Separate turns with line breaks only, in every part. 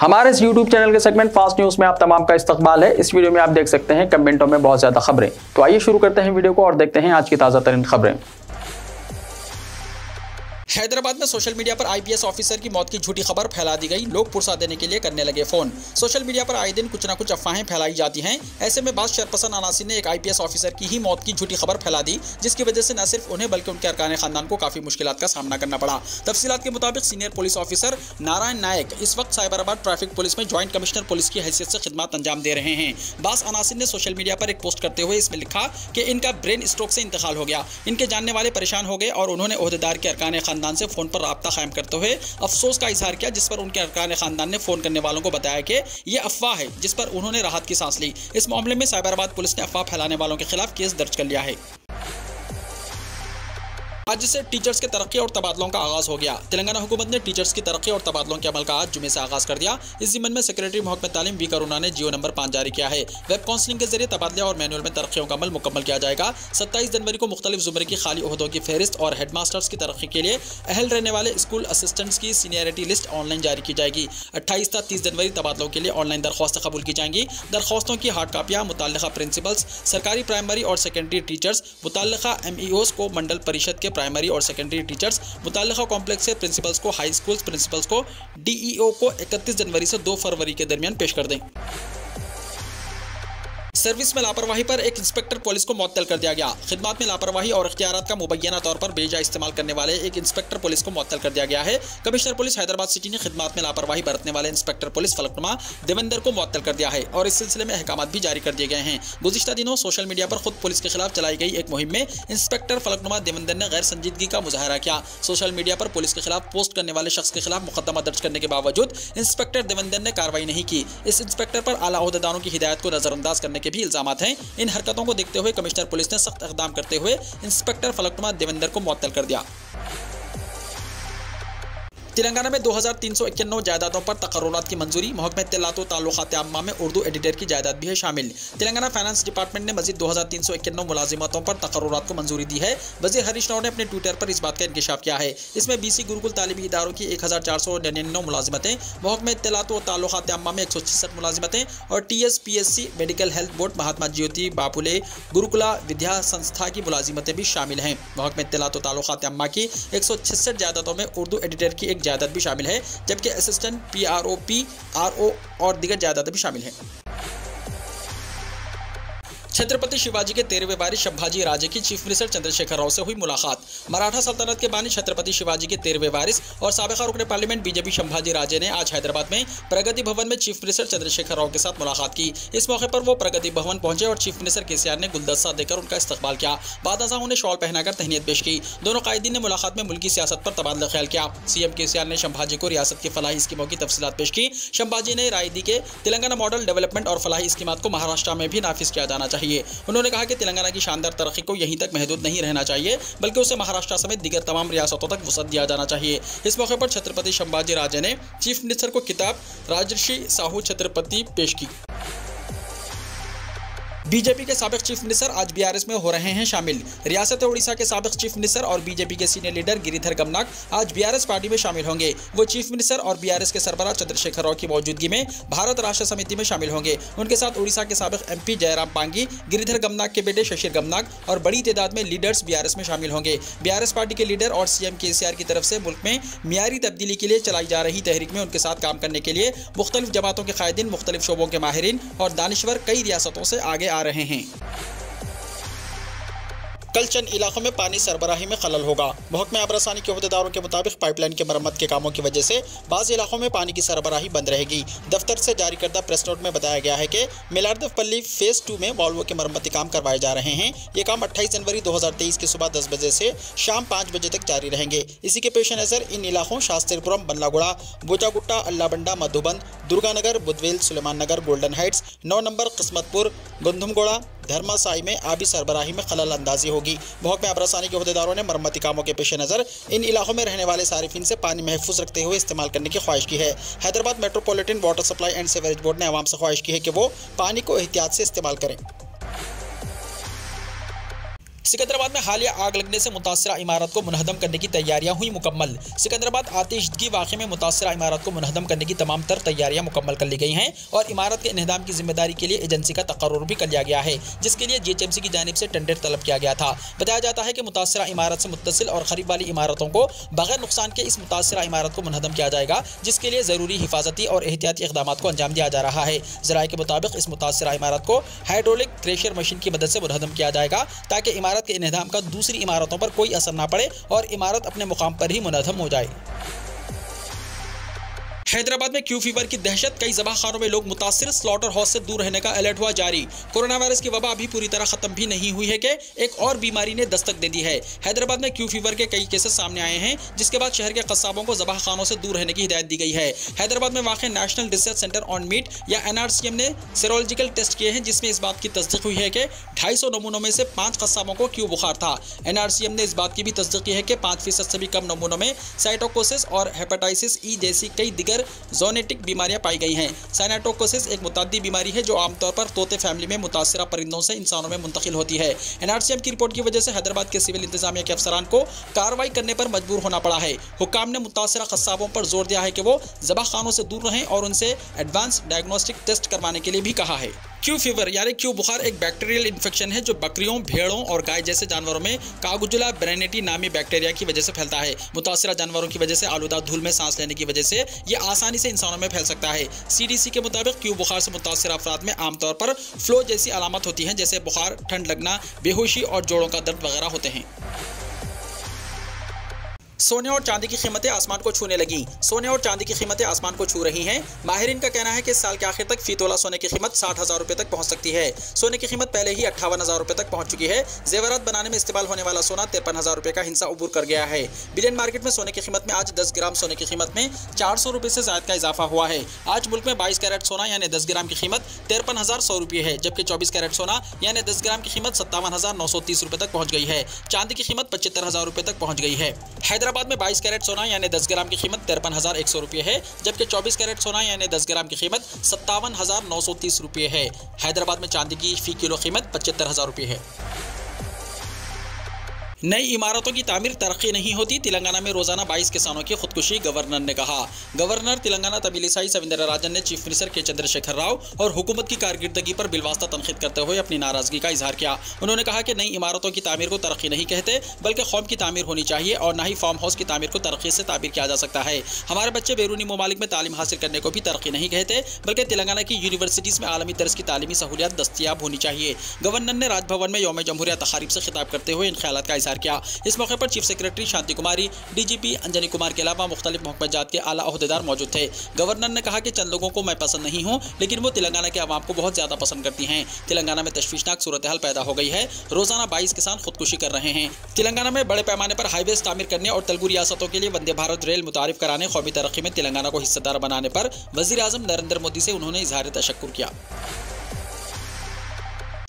हमारे इस YouTube channel के सेगमेंट फास्ट न्यूज में आप तमाम का इस्तकबाल है। इस वीडियो में आप देख सकते हैं कमेंटों में बहुत ज्यादा खबरें। तो आइए शुरू करते हैं वीडियो को और देखते हैं आज की ताजा तरीन खबरें।
हैदराबाद में सोशल मीडिया पर आईपीएस ऑफिसर की मौत की झूठी खबर फैला दी गई। लोग पुरसा देने के लिए करने लगे फोन। सोशल मीडिया पर आए दिन कुछ ना कुछ अफवाहें फैलाई जाती हैं। ऐसे में बास शरपसंद अनासिर ने एक आईपीएस ऑफिसर की ही मौत की झूठी खबर फैला दी, जिसकी वजह से न सिर्फ उन्हें बल्कि उनके अरकान खानदान को काफी मुश्किलात का सामना करना पड़ा। तफसीलात के मुताबिक सीनियर पुलिस ऑफिसर नारायण नायक इस वक्त साइबराबाद ट्रैफिक पुलिस में ज्वाइंट कमिश्नर पुलिस की हैसियत से खिदमत अंजाम दे रहे हैं। बास अनासिर ने सोशल मीडिया पर एक पोस्ट करते हुए इसमें लिखा कि इनका ब्रेन स्ट्रोक से इंतकाल हो गया। इनके जानने वाले परेशान हो गए और उन्होंने ओहदेदार के अरकान खानदान से फोन पर कायम करते हुए अफसोस का इजहार किया, जिस पर उनके अरकान खानदान ने फोन करने वालों को बताया कि यह अफवाह है, जिस पर उन्होंने राहत की सांस ली। इस मामले में साइबराबाद पुलिस ने अफवाह फैलाने वालों के खिलाफ केस दर्ज कर लिया है। आज से टीचर्स के तरक्की और तबादलों का आगाज हो गया। तेलंगाना हुकूमत ने टीचर्स की तरक्की और तबादलों के अमल का आज जुमे से आगाज कर दिया। इस जिम्मन में सेक्रेटरी महकमे तालीम वी करुणा ने जियो नंबर 5 जारी किया है। वेब काउंसलिंग के जरिए तबादले और मैनुअल में तरक्कियों का अमल मुकम्मल किया जाएगा। 27 जनवरी को मुख्तलिफ जुमरे की खाली ओहदों की फहरिस्त और हेडमास्टर्स की तरक्की के लिए अहल रहने वाले स्कूल असिस्टेंट्स की सीनियरिटी लिस्ट ऑनलाइन जारी की जाएगी। 28 था 30 जनवरी तबादलों के लिए ऑनलाइन दरख्वास्तें कबूल की जाएंगी। दरख्वास्तों की हार्ड कापियाँ मुतल्लिका प्रिंसिपल्स, सरकारी प्राइमरी और सेकेंडरी टीचर्स, मुतल्लिका MEOs को, मंडल परिषद के प्राइमरी और सेकेंडरी टीचर्स, मुतल्लिका कॉम्प्लेक्स से प्रिंसिपल्स को, हाई स्कूल्स प्रिंसिपल्स को, DEO को 31 जनवरी से 2 फरवरी के दरमियान पेश कर दें। सर्विस में लापरवाही पर एक इंस्पेक्टर पुलिस को मुअत्तल कर दिया गया। खिदमत में लापरवाही और इख्तियारात का मुबैना तौर पर बेजा इस्तेमाल करने वाले एक इंस्पेक्टर पुलिस को मुअत्तल कर दिया गया है। कमिश्नर पुलिस हैदराबाद सिटी ने खिदमत में लापरवाही बरतने वाले इंस्पेक्टर पुलिस फलकनुमा देवेंद्र को मुअत्तल कर दिया है और इस सिलसिले में अहकाम भी जारी कर दिए गए हैं। गुज़िश्ता दिनों सोशल मीडिया पर खुद पुलिस के खिलाफ चलाई गई एक मुहिम में इंस्पेक्टर फलकनुमा देवेंद्र ने गैर संजीदगी का मुजाहरा किया। सोशल मीडिया पर पुलिस के खिलाफ पोस्ट करने वाले शख्स के खिलाफ मुकदमा दर्ज करने के बावजूद इंस्पेक्टर देवेंद्र ने कार्रवाई नहीं की। इस इंस्पेक्टर पर आला ओहदेदारों की हिदायत को नजरअंदाज करने के भी इल्जामात हैं। इन हरकतों को देखते हुए कमिश्नर पुलिस ने सख्त इक़दाम करते हुए इंस्पेक्टर फलकनुमा देवेंद्र को मुअत्तल कर दिया। तेलंगाना में 2391 जायदादों पर तकर्रुरात की मंजूरी। महकमे इत्तलात व ताल्लुकात आम्मा में उर्दू एडिटर की जायदाद भी है शामिल। तेलंगाना फाइनेंस डिपार्टमेंट ने मजीद 2391 मुलाजिमतों पर तकर्रुरात को मंजूरी दी है। वज़ीर हरीश राव ने अपने ट्विटर पर इस बात का इंकशाफ किया है। इसमें BC गुरुकुल तालिबी इदारों की 1499 मुलाजिमतें, महकमे इत्तलात व ताल्लुकात आम्मा में 166 मुलाजिमतें और TSPSC मेडिकल हेल्थ बोर्ड महात्मा ज्योति बापुले गुरुकुला विद्या संस्था की मुलाजिमतें भी शामिल हैं। महकमे इत्तलात व ताल्लुकात आम्मा की 166 जायदादों में उर्दू एडिटर की एक जायदाद भी शामिल है, जबकि असिस्टेंट PRO, PRO और दीगर जायदादें भी शामिल हैं। छत्रपति शिवाजी के 13वें वारिस संभाजी राजे की चीफ मिनिस्टर चंद्रशेखर राव से हुई मुलाकात। मराठा सल्तनत के बानी छत्रपति शिवाजी के 13वें वारिस और साबिका रुकन पार्लियामेंट BJP संभाजी राजे ने आज हैदराबाद में प्रगति भवन में चीफ मिनिस्टर चंद्रशेखर राव के साथ मुलाकात की। इस मौके पर वो प्रगति भवन पहुंचे और चीफ मिनिस्टर KCR ने गुलदस्ता देकर उनका इस्तकबाल किया। बाद अज़ां उन्हें शॉल पहनाकर तहनीत पेश की। दोनों कायदीन ने मुलाकात में मुल्की सियासत पर तबादला ख्याल किया। CM KCR ने संभाजी को रियासत की फलाही स्कीमों की तफसीलात पेश की। संभाजी ने राय दी कि तेलंगाना मॉडल डेवलपमेंट और फलाही स्कीमात को महाराष्ट्र में भी नाफिज किया जाना चाहिए। उन्होंने कहा कि तेलंगाना की शानदार तरक्की को यहीं तक महदूद नहीं रहना चाहिए, बल्कि उसे महाराष्ट्र समेत दीगर तमाम रियासतों तक वसअत दिया जाना चाहिए। इस मौके पर छत्रपति संभाजी राजे ने चीफ मिनिस्टर को किताब राजर्षि साहू छत्रपति पेश की। BJP के साबिक चीफ मिनिस्टर आज BRS में हो रहे हैं शामिल। रियासत उड़ीसा के साबिक चीफ मिनिस्टर और BJP के सीनियर लीडर गिरिधर गमनाक आज BRS पार्टी में शामिल होंगे। वो चीफ मिनिस्टर और BRS के सरबराह चंद्रशेखर राव की मौजूदगी में भारत राष्ट्र समिति में शामिल होंगे। उनके साथ उड़ीसा के साबिक MP जयराम पांगी, गिरिधर गमनाक के बेटे शशिर गमनाक और बड़ी तादाद में लीडर्स BRS में शामिल होंगे। BRS पार्टी के लीडर और CM KCR की तरफ से मुल्क में मियारी तब्दीली के लिए चलाई जा रही तहरीक में उनके साथ काम करने के लिए मुख्तलिफ जमातों के कायदीन, मुख्तलिफ शोबों के माहिरीन और दानिश्वर कई रियासतों से आगे आ रहे हैं। कल चंद इलाकों में पानी सरबराही में खलल होगा। महकमे आबरसानी के अहदेदारों के मुताबिक पाइपलाइन के मरम्मत के कामों की वजह से बाज़ इलाकों में पानी की सरबराही बंद रहेगी। दफ्तर से जारी करदा प्रेस नोट में बताया गया है कि मिलारदफपल्ली फेज़ 2 में वाल्वों के मरम्मती काम करवाए जा रहे हैं। ये काम 28 जनवरी 2023 की सुबह 10 बजे से शाम 5 बजे तक जारी रहेंगे। इसी के पेश नज़र इन इलाकों शास्त्रीपुरम, बल्लागुड़ा, बोचागुट्टा, अल्लाबंडा, मधुबन, दुर्गानगर, बुधवेल, सुलेमान नगर, गोल्डन हाइट्स, 9 नंबर किस्मतपुर, गुंदुमगोड़ा, धर्मासाई में आबी सरबराही में खलल अंदाजी होगी। महकमे आबरसानी के अहदेदारों ने मरम्मती कामों के पेश नज़र इन इलाकों में रहने वाले सारिफिन से पानी महफूज रखते हुए इस्तेमाल करने की ख्वाहिश की है। Hyderabad metropolitan water supply and sewerage board ने आवाम से ख्वाहिश की है कि वो पानी को एहतियात से इस्तेमाल करें। सिकंदराबाद में हालिया आग लगने से मुतासरा इमारत को मुनहदम करने की तैयारियां हुई मुकम्मल। सिकंदराबाद आतिशदगी वाक़े में मुतासरा इमारत को मुनहदम करने की तमाम तर तैयारियां मुकम्मल कर ली गई हैं और इमारत के इन्हदाम की जिम्मेदारी के लिए एजेंसी का तकर्रुर भी कर लिया गया है, जिसके लिए GHMC की जानिब से टेंडर तलब किया गया था। बताया जाता है कि मुतासरा इमारत से मुत्तसिल और करीब वाली इमारतों को बगैर नुकसान के इस मुतासरा इमारत को मुनहदम किया जाएगा, जिसके लिए ज़रूरी हिफाजती और एहतियाती इक़दाम को अंजाम दिया जा रहा है। ज़राए के मुताबिक इस मुतासरा इमारत को हाइड्रोलिक थ्रेशर मशीन की मदद से मुनहदम किया जाएगा ताकि इमारत के इन्हदाम का दूसरी इमारतों पर कोई असर न पड़े और इमारत अपने मुकाम पर ही मुनहदम हो जाए। हैदराबाद में क्यू फीवर की दहशत, कई ज़बाखानों में लोग मुतासिर, स्लॉटर हाउस से दूर रहने का अलर्ट हुआ जारी। कोरोना वायरस की वबा अभी पूरी तरह खत्म भी नहीं हुई है कि एक और बीमारी ने दस्तक दे दी है। हैदराबाद में क्यू फीवर के कई केसेस सामने आए हैं, जिसके बाद शहर के कस्साबों को ज़बाखानों से दूर रहने की हिदायत दी गई है। हैदराबाद में वाक़ national research centre on meat या NRCM ने सेरोलॉजिकल टेस्ट किए हैं, जिसमें इस बात की तस्दीक हुई है कि 250 नमूनों में से 5 कस्साबों को क्यू बुखार था। NRCM ने इस बात की भी तस्दीक की है कि 5% से भी कम नमूनों में साइटोकोसिस और हेपेटाइटिस E जैसी कई दिगर ज़ोनेटिक बीमारियां पाई गई हैं। साइटोकोसिस एक मुतादी बीमारी है जो आमतौर पर तोते फैमिली में मुतासरा परिंदों से इंसानों में मुंतकिल होती है। NRCM की रिपोर्ट की वजह से हैदराबाद के सिविल इंतजामिया के अफसरान को कार्रवाई करने पर मजबूर होना पड़ा है। हुक्काम ने मुतासरा कस्साबों पर जोर दिया है कि वो ज़बाखानों से दूर रहें और उनसे एडवांस डायग्नोस्टिक टेस्ट करवाने के लिए भी कहा है। क्यू फीवर यानी क्यू बुखार एक बैक्टीरियल इन्फेक्शन है जो बकरियों, भेड़ों और गाय जैसे जानवरों में कागुजुला ब्रेनेटी नामी बैक्टीरिया की वजह से फैलता है। मुतासरा जानवरों की वजह से आलूदा धूल में सांस लेने की वजह से ये आसानी से इंसानों में फैल सकता है। CDC के मुताबिक क्यू बुखार से मुतासर अफराद में आमतौर पर फ्लो जैसी अलामत होती हैं, जैसे बुखार, ठंड लगना, बेहोशी और जोड़ों का दर्द वगैरह होते हैं। सोने और चांदी की कीमतें आसमान को छूने लगी। सोने और चांदी की कीमतें आसमान को छू रही हैं। माहिरीन का कहना है कि इस साल के आखिर तक फी तोला सोने की कीमत 60,000 रुपये तक पहुंच सकती है। सोने की कीमत पहले ही 58,000 रुपये तक पहुंच चुकी है। जेवरात बनाने में इस्तेमाल होने वाला सोना 53,000 रुपये का हिस्सा उबूर कर गया है। बिलियन मार्केट में सोने की कीमत में आज 10 ग्राम सोने की कीमत में 400 रुपये से ज्यादा का इजाफा हुआ है। आज मुल्क में 22 कैरेट सोना यानी 10 ग्राम की कीमत 53,100 रुपये है, जबकि 24 कैरेट सोना यानी 10 ग्राम की कीमत 57,930 रुपये तक पहुंच गई है। चांदी की कीमत 75,000 रुपये तक पहुंच गई है। हैदराबाद में 22 कैरेट सोना यानी 10 ग्राम की कीमत 53,100 रुपये है, जबकि 24 कैरेट सोना यानी 10 ग्राम की कीमत 57,930 रुपये है। हैदराबाद में चांदी की फी किलो कीमत 75,000 रुपये है। नई इमारतों की तामीर तरक्की नहीं होती, तेलंगाना में रोजाना 22 किसानों की खुदकुशी, गवर्नर ने कहा। गवर्नर तेलंगाना तमिलिसाई सविंदराराजन ने चीफ मिनिस्टर के चंद्रशेखर राव और हुकूमत की कारकर्दगी पर बिलवास्ता तनकीद करते हुए अपनी नाराजगी का इजहार किया। उन्होंने कहा कि नई इमारतों की तामीर को तरक्की नहीं कहते, बल्कि कौम की तामीर होनी चाहिए और न ही फार्म हाउस की तामीर को तरक्की से ताबीर किया जा सकता है। हमारे बच्चे बैरूनी ममालिक में तालीम हासिल करने को भी तरक्की नहीं कहते, बल्कि तेलंगाना की यूनिवर्सिटीज़ में आलमी तर्ज की तालीमी सहूलियात दस्तियाब होनी चाहिए। गवर्नर ने राजभवन में यौम जमहूरिया तकारीब से खिताब करते हुए इन ख्यालात का इजहार किया। इस मौके पर चीफ सेक्रेटरी शांति कुमारी, DGP अंजनी कुमार के अलावा मुख्तलिफ महकमात के आला ओहदेदार मौजूद थे। गवर्नर ने कहा कि चंद लोगों को मैं पसंद नहीं हूँ, लेकिन वो तेलंगाना के अवाम को बहुत ज्यादा पसंद करती हैं। तेलंगाना में तशवीशनाक सूरत हाल पैदा हो गई है। रोजाना 22 किसान खुदकुशी कर रहे हैं। तेलंगाना में बड़े पैमाने पर हाईवेज तामीर करने और तेलुगु रियासतों के लिए वंदे भारत रेल मुतारिफ कराने, कौमी तरक्की में तेलंगाना को हिस्सेदार बनाने पर वजीर आजम नरेंद्र मोदी से उन्होंने इजहार तशक्कुर किया।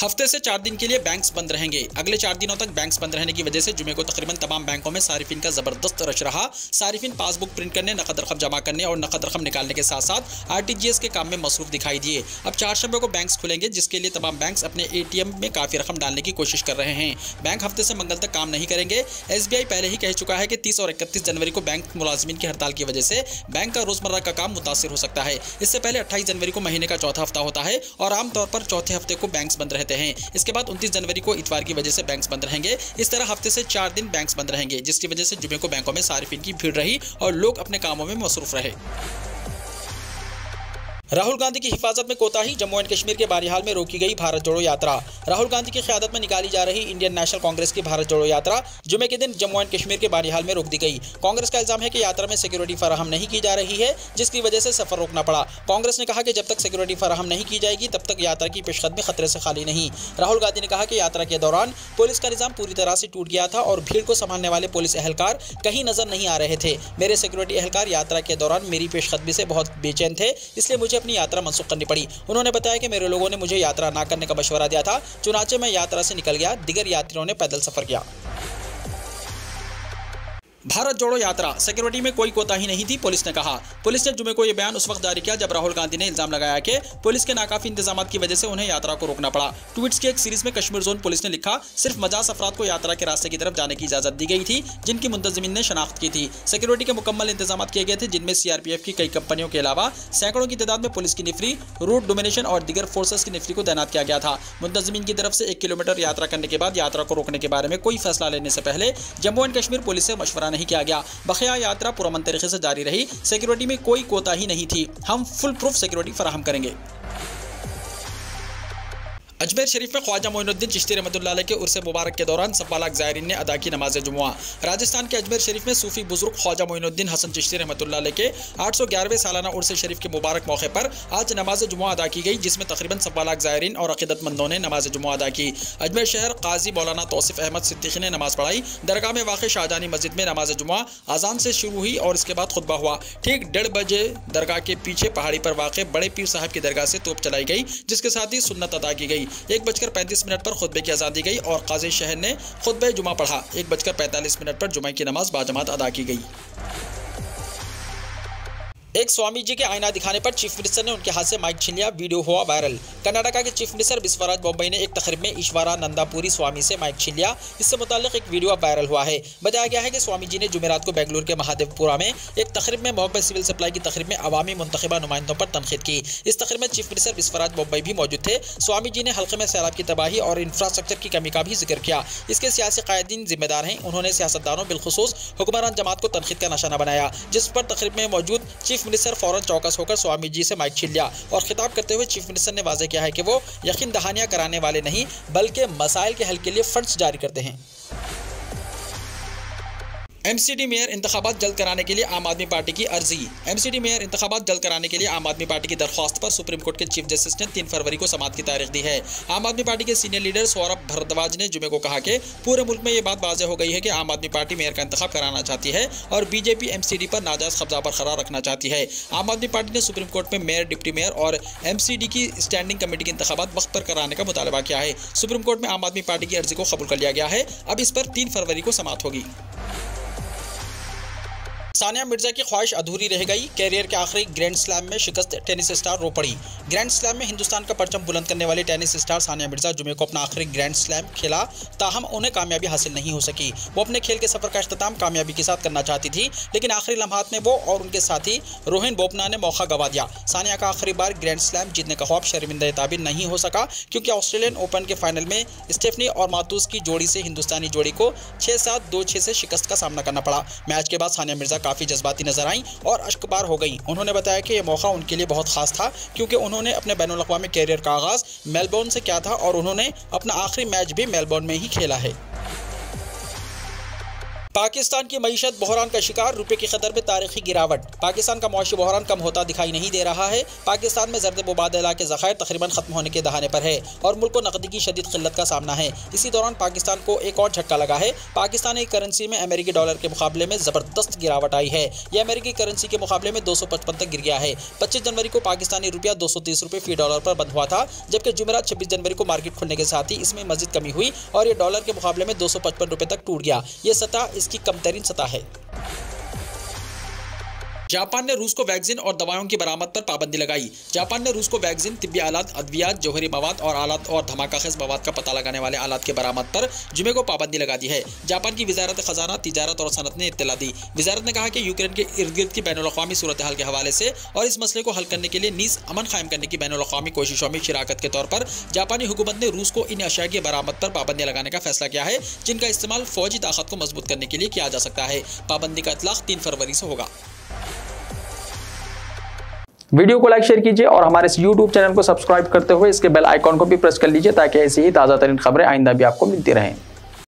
हफ्ते से 4 दिन के लिए बैंक्स बंद रहेंगे। अगले 4 दिनों तक बैंक्स बंद रहने की वजह से जुमे को तकरीबन तमाम बैंकों में सारिफिन का जबरदस्त रश रहा। सारिफिन पासबुक प्रिंट करने, नकद रकम जमा करने और नकद रकम निकालने के साथ साथ RTGS के काम में मसरूफ दिखाई दिए। अब 4 शंबे को बैंक्स खुलेंगे, जिसके लिए तमाम बैंक्स अपने ATM में काफ़ी रकम डालने की कोशिश कर रहे हैं। बैंक हफ्ते से मंगल तक काम नहीं करेंगे। SBI पहले ही कह चुका है कि 30 और 31 जनवरी को बैंक मुलाजिमीन की हड़ताल की वजह से बैंक का रोजमर्रा का काम मुतासिर हो सकता है। इससे पहले 28 जनवरी को महीने का चौथा हफ्ता होता है और आमतौर पर चौथे हफ्ते को बैंक्स बंद रहते हैं। इसके बाद 29 जनवरी को इतवार की वजह से बैंक्स बंद रहेंगे। इस तरह हफ्ते से 4 दिन बैंक्स बंद रहेंगे, जिसकी वजह से जुमे को बैंकों में सारिफिन की भीड़ रही और लोग अपने कामों में मसरूफ रहे। राहुल गांधी की हिफाजत में कोताही, जम्मू एंड कश्मीर के बानिहाल में रोकी गई भारत जोड़ो यात्रा। राहुल गांधी की क़यादत में निकाली जा रही इंडियन नेशनल कांग्रेस की भारत जोड़ो यात्रा जुमे के दिन जम्मू एंड कश्मीर के बानिहाल में रोक दी गई। कांग्रेस का इल्जाम है कि यात्रा में सिक्योरिटी फराहम नहीं की जा रही है, जिसकी वजह से सफर रोकना पड़ा। कांग्रेस ने कहा कि जब तक सिक्योरिटी फराहम नहीं की जाएगी तब तक यात्रा की पेशकदमी खतरे से खाली नहीं। राहुल गांधी ने कहा कि यात्रा के दौरान पुलिस का निजाम पूरी तरह से टूट गया था और भीड़ को संभालने वाले पुलिस एहलकार कहीं नजर नहीं आ रहे थे। मेरे सिक्योरिटी एहलकार यात्रा के दौरान मेरी पेशकदमी से बहुत बेचैन थे, इसलिए मुझे अपनी यात्रा मनसूख पड़ी। उन्होंने बताया कि मेरे लोगों ने मुझे यात्रा ना करने का मशवरा दिया था, चुनाचे मैं यात्रा से निकल गया। दिगर यात्रियों ने पैदल सफर किया। भारत जोड़ो यात्रा, सिक्योरिटी में कोई कोताही नहीं थी, पुलिस ने कहा। पुलिस ने जुमे को यह बयान उस वक्त जारी किया जब राहुल गांधी ने इल्जाम लगाया कि पुलिस के नाकाफी इंतजाम की वजह से उन्हें यात्रा को रोकना पड़ा। ट्वीट्स की एक सीरीज में कश्मीर जोन पुलिस ने लिखा, सिर्फ मजाज अफराद को यात्रा के रास्ते की तरफ जाने की इजाजत दी गई थी जिनकी मुंतजिमिन ने शनाख्त की थी। सिक्योरिटी के मुकम्मल इंतजाम किए गए थे जिनमें सीआरपीएफ की कई कंपनियों के अलावा सैकड़ों की तादाद में पुलिस की निफरी, रूट डोमिनेशन और दीगर फोर्सेस की निफरी को तैनात किया गया था। मुंतजिमिन की तरफ से 1 किलोमीटर यात्रा करने के बाद यात्रा को रोकने के बारे में कोई फैसला लेने से पहले जम्मू एंड कश्मीर पुलिस से मशवरा नहीं किया गया। बखिया यात्रा पुरअमन तरीके से जारी रही, सिक्योरिटी में कोई कोताही नहीं थी, हम फुल प्रूफ सिक्योरिटी फराहम करेंगे। अजमेर शरीफ में ख्वाजा मोइनुद्दीन चिश्ती रहमतुल्लाह अलैह के उर्स मुबारक के दौरान 1.25 लाख ज़ायरीन ने अदा की नमाज जुमुआ। राजस्थान के अजमेर शरीफ में सूफी बुजुर्ग ख्वाजा मोइनुद्दीन हसन चिश्ती रहमतुल्लाह अलैह के 811वें सालाना उर्स शरीफ के मुबारक मौके पर आज नमाज जुमुआ अदा की गई, जिसमें तकरीबन 1.25 लाख ज़ायरीन और अक़ीदतमंदों ने नमाज जुमुआ अदा की। अजमेर शहर काजी मौलाना तौसीफ अहमद सिद्दीकी ने नमाज पढ़ाई। दरगाह में वाक़ शाहजहानी मस्जिद में नमाज जुमुआ अजान से शुरू हुई और इसके बाद खुतबा हुआ। ठीक 1:30 बजे दरगाह के पीछे पहाड़ी पर वाक़ बड़े पीर साहब की दरगाह से तोप चलाई गई, जिसके साथ ही सुन्नत अदा की गई। 1:35 पर खुतबे की आज़ादी गई और काजी शहर ने खुतबे जुमा पढ़ा। 1:45 पर जुमा की नमाज बाजमात अदा की गई। एक स्वामी जी के आईना दिखाने पर चीफ मिनिस्टर ने उनके हाथ से माइक छीन लिया, वीडियो हुआ वायरल। कर्नाटका के चीफ मिनिस्टर बिस्वराज बॉम्बई ने एक तकरीब में ईश्वरा नंदापुरी स्वामी से माइक छीन लिया। इससे मुताल्लिक एक वीडियो वायरल हुआ है। बताया गया है कि स्वामी जी ने जुमेरात को बेंगलुरु के महादेवपुरा में एक तकरीब में महकमा सिविल सप्लाई की तकरीब में अवामी मुंतखबा नुमाइंदों पर तनकीद की। इस तकरीब में चीफ मिनिस्टर बिस्वराज बॉम्बई भी मौजूद थे। स्वामी जी ने हल्के में सैलाब की तबाही और इंफ्रास्ट्रक्चर की कमी का भी जिक्र किया। इसके सियासी कायदीन जिम्मेदार हैं। उन्होंने सियासतदानों बिलखुसूस हुक्मरान जमात को तनकीद का निशाना बनाया, जिस पर तकरीब में मौजूद चीफ मिनिस्टर फौरन चौकस होकर स्वामी जी से माइक छीन लिया और खिताब करते हुए चीफ मिनिस्टर ने वाज़ेह किया है कि वो यकीन दहानियां कराने वाले नहीं बल्कि मसाइल के हल के लिए फंड्स जारी करते हैं। एमसीडी मेयर इंतखाबात जल्द कराने के लिए आम आदमी पार्टी की अर्जी। एमसीडी मेयर इंतखाबात जल्द कराने के लिए आम आदमी पार्टी की दरख्वास्त पर सुप्रीम कोर्ट के चीफ जस्टिस ने 3 फरवरी को समाअत की तारीख दी है। आम आदमी पार्टी के सीनियर लीडर सौरभ भारद्वाज ने जुमे को कहा कि पूरे मुल्क में ये बात वाज़ेह हो गई है कि आम आदमी पार्टी मेयर का इंतखाब कराना चाहती है और बीजेपी एमसीडी पर नाजायज़ कब्जा बरकरार रखना चाहती है। आम आदमी पार्टी ने सुप्रीम कोर्ट में मेयर, डिप्टी मेयर और एमसीडी की स्टैंडिंग कमेटी के इंतखाबात वक्त पर कराने का मुतालबा किया है। सुप्रीम कोर्ट में आम आदमी पार्टी की अर्जी को कबूल कर लिया गया है। अब इस पर 3 फरवरी को समाअत होगी। सानिया मिर्जा की ख्वाहिश अधूरी रह गई, कैरियर के आखिरी ग्रैंड स्लैम में शिकस्त टेनिस स्टार रो पड़ी। ग्रैंड स्लैम में हिंदुस्तान का परचम बुलंद करने वाली टेनिस स्टार सानिया मिर्जा जुमे को अपना आखिरी ग्रैंड स्लैम खेला, ताहम उन्हें कामयाबी हासिल नहीं हो सकी। वो अपने खेल के सफर का इख्तिताम कामयाबी के साथ करना चाहती थी, लेकिन आखिरी लम्हात में वो और उनके साथी रोहन बोपन्ना ने मौका गंवा दिया। सानिया का आखिरी बार ग्रैंड स्लैम जीतने का ख्वाब शर्मिंदा ताबिर नहीं हो सका, क्योंकि ऑस्ट्रेलियन ओपन के फाइनल में स्टेफनी और मातूस की जोड़ी से हिंदुस्तानी जोड़ी को 6-7, 2-6 से शिकस्त का सामना करना पड़ा। मैच के बाद सानिया मिर्जा काफ़ी जज्बाती नजर आई और अश्कबार हो गई। उन्होंने बताया कि यह मौका उनके लिए बहुत खास था, क्योंकि उन्होंने अपने बैनुल-अक़वामी कैरियर का आगाज़ मेलबोर्न से किया था और उन्होंने अपना आखिरी मैच भी मेलबोर्न में ही खेला है। पाकिस्तान की मईशत बहरान का शिकार, रुपये की कदर में तारीखी गिरावट। पाकिस्तान का मुआशी बहरान कम होता दिखाई नहीं दे रहा है। पाकिस्तान में ज़र्द मुबादला के ज़खायर तकरीबन ख़त्म होने के दहाने पर है और मुल्क को नकदी की शदीद किल्लत का सामना है। इसी दौरान पाकिस्तान को एक और झटका लगा है। पाकिस्तानी करेंसी में अमेरिकी डॉलर के मुकाबले में ज़बरदस्त गिरावट आई है। यह अमेरिकी करेंसी के मुकाबले में 255 तक गिर गया है। 25 जनवरी को पाकिस्तानी रुपया 230 रुपये फ़ी डॉलर पर बंद हुआ था, जबकि जुमेरात 26 जनवरी को मार्केट खुलने के साथ ही इसमें मज़ीद कमी हुई और ये डॉलर के मुकाबले में 255 रुपये तक टूट गया। ये सतह इसकी कमतरीन सतह है। जापान ने रूस को वैक्सीन और दवाओं की बरामद पर पाबंदी लगाई। जापान ने रूस को वैक्सीन, तिब्बी आलात, अद्वियात, जौहरी मवाद और आलात और धमाकाखेज मवाद का पता लगाने वाले आलात की बरामद पर जुमे को पाबंदी लगा दी है। जापान की वजारत खजाना, तिजारत और सनत ने इत्तला दी। वजारत ने कहा कि यूक्रेन के इर्द गिर्द की बैनुल-अक़वामी सूरत हाल के हवाले से और इस मसले को हल करने के लिए नीज़ अमन कायम करने की बैनुल-अक़वामी कोशिशों में शिराकत के तौर पर जापानी हुकूमत ने रूस को इन अशिया की बरामद पर पाबंदी लगाने का फैसला किया है, जिनका इस्तेमाल फौजी ताकत को मजबूत करने के लिए किया जा सकता है। पाबंदी का इतलाक़ 3 फरवरी से होगा।
वीडियो को लाइक शेयर कीजिए और हमारे इस YouTube चैनल को सब्सक्राइब करते हुए इसके बेल आइकॉन को भी प्रेस कर लीजिए, ताकि ऐसी ही ताज़ा तरीन खबरें आइंदा भी आपको मिलती रहें।